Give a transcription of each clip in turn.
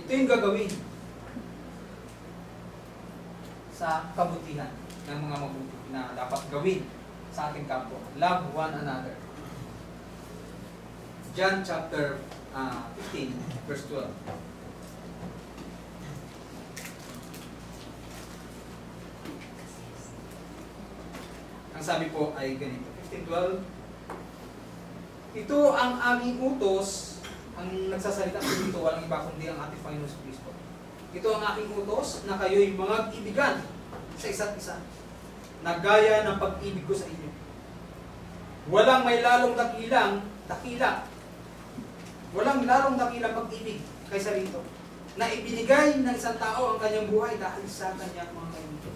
Ito yung gagawin sa kabutihan ng mga mabuti na dapat gawin sa ating kapwa. Love one another. John chapter 15, verse 12. Ang sabi po ay ganito, 15:12. Ito ang aming utos, ang nagsasalita po dito, walang iba kundi ang ating Panginoon Kristo. Ito ang aking utos na kayo'y mga ibigan sa isa't isa, na gaya ng pag-ibig ko sa inyo. Walang may lalong dakila. Walang lalong dakilang pag-ibig kaysa rito, na ibinigay ng isang tao ang kanyang buhay dahil sa kanyang mga kaibigan.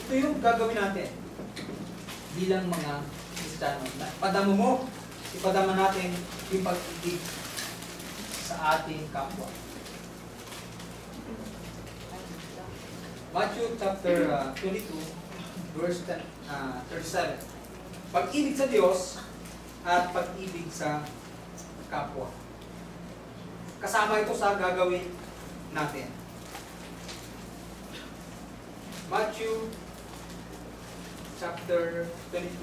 Ito yung gagawin natin bilang mga Kristiyano. Ipadama natin yung pag-ibig sa ating kapwa. Matthew chapter 22, verse 37. Pag-ibig sa Diyos at pag-ibig sa kapwa. Kasama ito sa gagawin natin. Matthew chapter 22,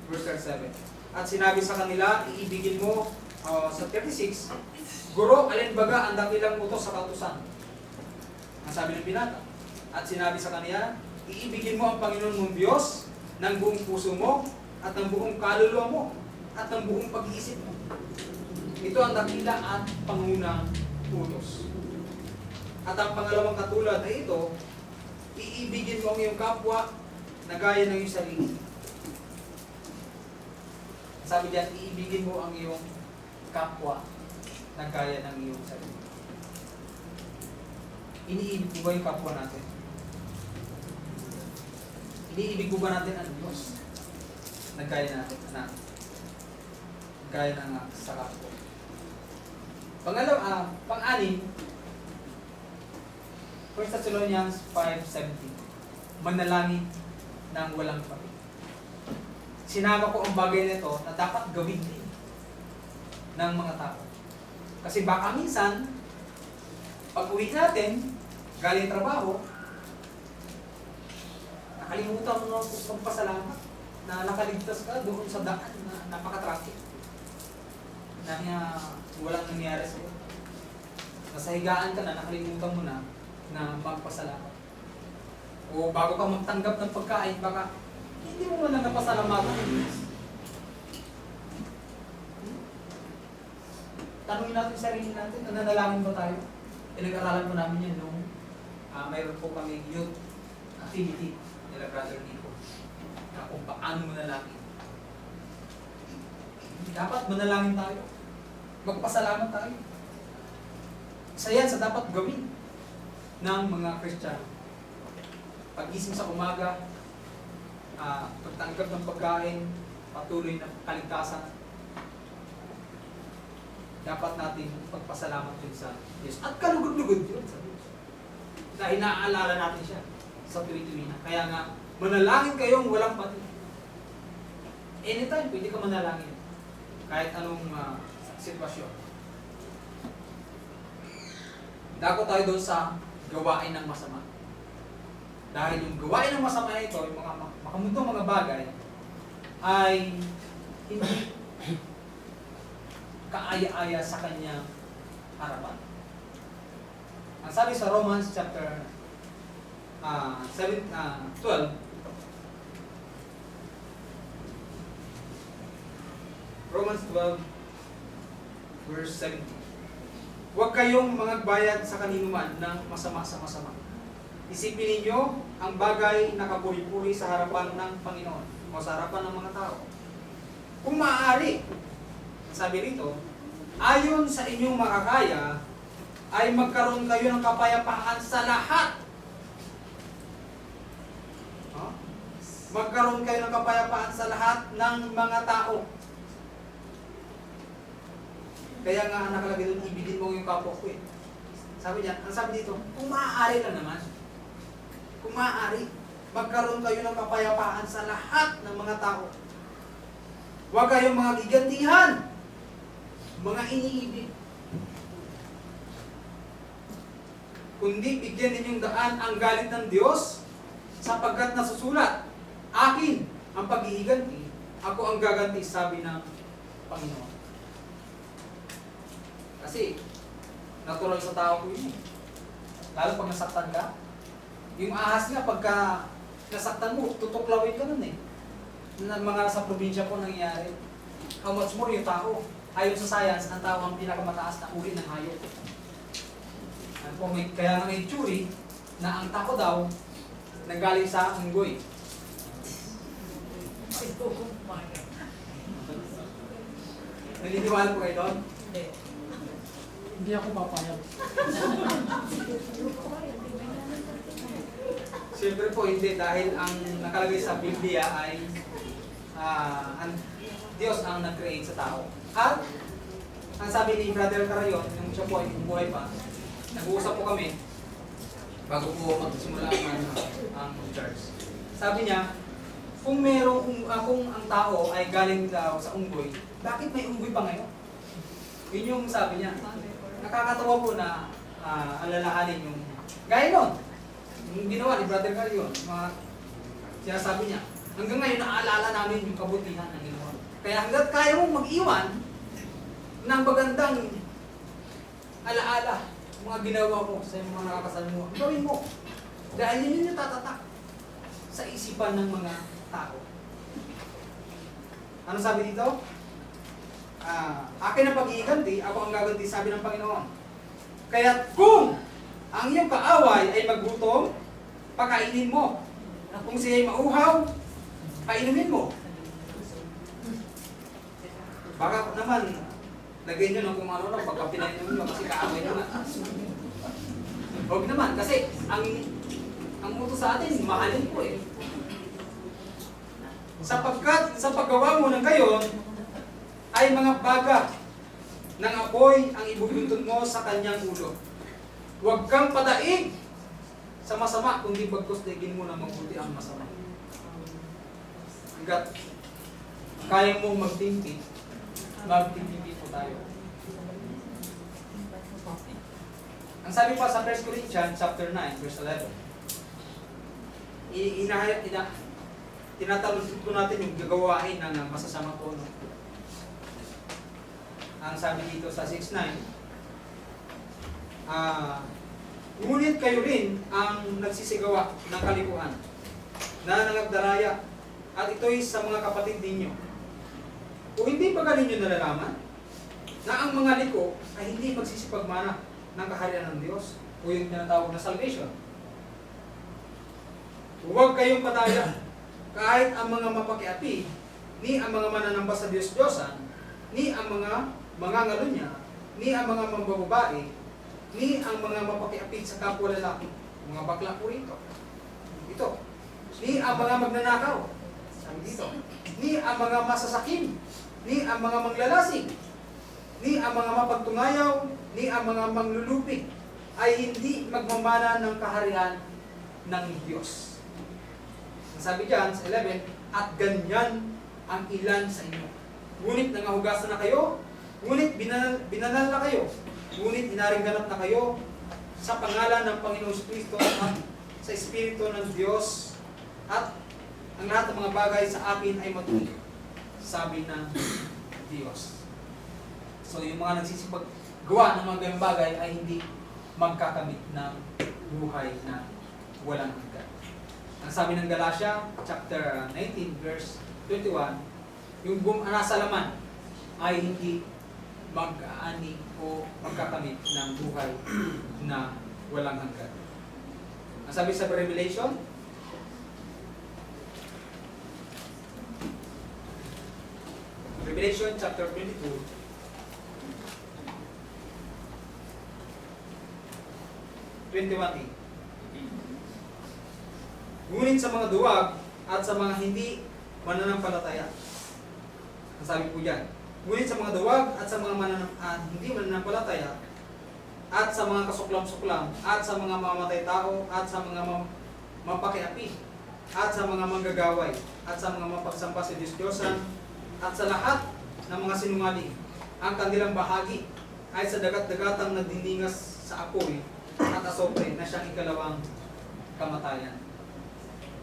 verse 37. At sinabi sa kanila, iibigin mo, sa 36, Guro, alin baga ang dakilang utos sa kautusan? Ang sabi ng binata. At sinabi sa kanila, iibigin mo ang Panginoon mong Diyos ng buong puso mo, at ng buong kaluluwa mo, at ng buong pag-iisip mo. Ito ang dakila at pangunang utos. At ang pangalawang katulad ay ito, iibigin mo ang iyong kapwa na gaya ng iyong sarili. Sabi diyan, iibigin mo ang iyong kapwa na gaya ng iyong sarili. Iniibig mo ba yung kapwa natin? Iniibig mo ba natin ang Diyos na gaya natin, anak? Gaya ng sa kapwa. Pang-anim, 1 Thessalonians 5:17. Manalangin ng walang pati. Sinama ko ang bagay nito na dapat gawin din ng mga tao. Kasi baka minsan, pag uwi natin, galing trabaho, nakalimutan mo na magpasalamat na nakaligtas ka doon sa daan na napaka-traffic. Na walang nangyari sa'yo. Nasa higaan ka na, nakalimutan mo na magpasalamat. O bago ka magtanggap ng pagkain, baka hindi mo na napasalamatan. Tanungin natin sarili natin, nananalangin ba tayo? Pinag-aralan po namin yan nung mayroon po kami youth activity nila Brother Nico na kung paano manalangin. Dapat manalangin tayo. Magpasalamat tayo. Isa yan sa dapat gawin ng mga Kristiyano. Pag-gising sa umaga, pagtanggap ng pagkain, patuloy na kaligtasan, dapat natin pagpasalamat din sa Diyos. At kalugod-lugod yun sa Diyos. Dahil naaalala natin siya sa tuwi-tuwi na. Kaya nga, manalangin kayong walang pati. Anytime, pwede ka manalangin. Kahit anong sitwasyon. Dako tayo doon sa gawain ng masama. Dahil yung gawain ng masama na ito, yung mga makamundong mga bagay, ay hindi kaaya-aya sa kanyang harapan. Ang sabi sa Romans chapter 12, Romans 12, verse 17. Huwag kayong magbayad sa kaninuman ng masama sa masama. Isipin ninyo ang bagay na kapuri-puri sa harapan ng Panginoon o sa harapan ng mga tao. Kung maaari, sabi rito, ayon sa inyong makakaya, ay magkaroon kayo ng kapayapaan sa lahat. Magkaroon kayo ng kapayapaan sa lahat ng mga tao. Kaya nga nakalagay doon, ibigin mo yung kapwa ko eh. Sabi niya, ang sabi dito, kung maaari lang naman, kung maaari, magkaroon kayo ng kapayapaan sa lahat ng mga tao. Huwag kayong mga gigantihan. mga iniibig. Kundi bigyan ninyong daan ang galit ng Diyos, sapagkat nasusulat, akin ang pag-iiganti, ako ang gaganti, sabi ng Panginoon. Kasi, natural sa tao ko yun. Lalo pag nasaktan ka, yung ahas nga, pagka nasaktan mo, tutuklawin ka nun eh. Mga sa probinsya po nangyayari. How much more yung tao? Ayon sa science, ang tao ang pinakamataas na uri ng hayop. Kaya nga may theory na ang tao daw nanggaling sa unggoy. Naniniwala po kayo doon? Hindi ako papayag. Siyempre po hindi, dahil ang nakalagay sa Biblia ay ang Diyos ang nag-create sa tao. At ang sabi ni Brother Carayon, yung siya po ay buhay pa, nag-uusap po kami bago po magsimula ang church. Sabi niya, kung ang tao ay galing daw sa unggoy, bakit may unggoy pa ngayon? Yun yung sabi niya. Nakakatawa po na alalahanin yung gaya nun. Yung ginawa ni Brother Carayon, sinasabi niya, hanggang ngayon naaalala namin yung kabutihan ng ginawa. Kaya hanggat kaya mong mag-iwan ng magandang alaala, mga ginawa mo sa mga nakakasal mo, gawin mo. Dahil yun yung tatatak sa isipan ng mga tao. Ano sabi dito? Akin ang pag-iiganti, ako ang gaganti, sabi ng Panginoon. Kaya kung ang iyong kaaway ay maggutom, pakainin mo. Kung siya ay mauhaw, painumin mo. Baka naman, lagay nyo ng kung ano lang, pagka pinainumin mo kasi kaaway nyo na. Huwag naman, kasi ang utos sa atin, mahalin po eh. Sapagkat sa paggawa mo ng gayon, ay mga baga ng apoy ang ibubuntun mo sa kanyang ulo. Huwag kang padaig sa masama, kundi bagkus daigin mo na mabuti ang masama. Hanggat kaya mong magtingkit, magtingkit po tayo. Ang sabi pa sa 1 Corinthians chapter 9, verse 11, tinatalog po natin yung gagawain ng masasama po. No? Ang sabi dito sa 6.9, ngunit kayo rin ang nagsisigawa ng kalikuan na nangagdaraya, at ito'y sa mga kapatid ninyo. O hindi ba ninyo nalalaman na ang mga liko ay hindi magsisipagmana ng kaharian ng Diyos o yung tinatawag na salvation? Huwag kayong pataya, kahit ang mga mapakiapi, ni ang mga mananamba sa Diyos-Diyosan, ni ang mga ngalunya, ni ang mga mambababae, ni ang mga mapakiapit sa kapwa lalaki, mga bakla po rito. Ito. Ni ang mga magnanakaw, sabi dito. Ni ang mga masasakim, ni ang mga manglalasing, ni ang mga mapagtungayaw, ni ang mga manglulupig, ay hindi magmamana ng kaharian ng Diyos. Sabi dyan sa 11, at ganyan ang ilan sa inyo. Ngunit nangahugasan na kayo, ngunit binanal na kayo, ngunit inaringganap na kayo sa pangalan ng Panginoong Kristo at sa Espiritu ng Diyos, at ang lahat ng mga bagay sa akin ay matuloy, sabi ng Diyos. So yung mga nagsisipaggawa ng mga ganyang bagay ay hindi magkakamit ng buhay na walang hanggan. Ang sabi ng Galatia, chapter 19, verse 21, yung nasa laman ay hindi mag-aani o magkakamit ng buhay na walang hanggan. Ang sabi sa Revelation, chapter 22, ngunit sa mga duwag at sa mga hindi mananampalataya. Ang sabi po dyan, ngunit sa mga duwag at sa mga hindi mananampalataya, at sa mga kasuklam-suklam, at sa mga mamatay tao, at sa mga mapakiapi, at sa mga manggagaway, at sa mga mapagsampa sa Diyos-Diyosan, at sa lahat ng mga sinungaling, ang kanilang bahagi ay sa dagat-dagatang nagdiningas sa apoy at asopre na siyang ikalawang kamatayan.